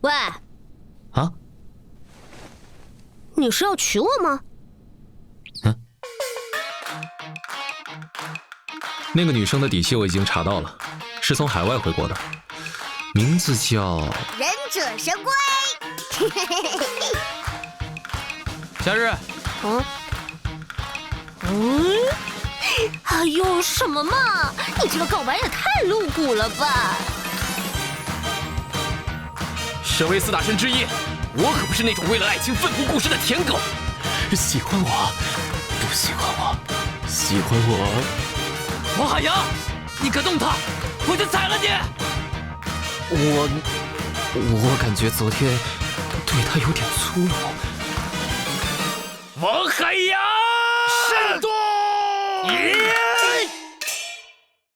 喂，啊？你是要娶我吗？那个女生的底细我已经查到了，是从海外回国的，名字叫忍者神龟。夏日。哎呦，什么嘛！你这个告白也太露骨了吧！身为四大神之一，我可不是那种为了爱情奋不顾身的舔狗。喜欢我，不喜欢我，喜欢我。黄海洋，你敢动他，我就宰了你！我感觉昨天对他有点粗鲁。王海洋，慎动！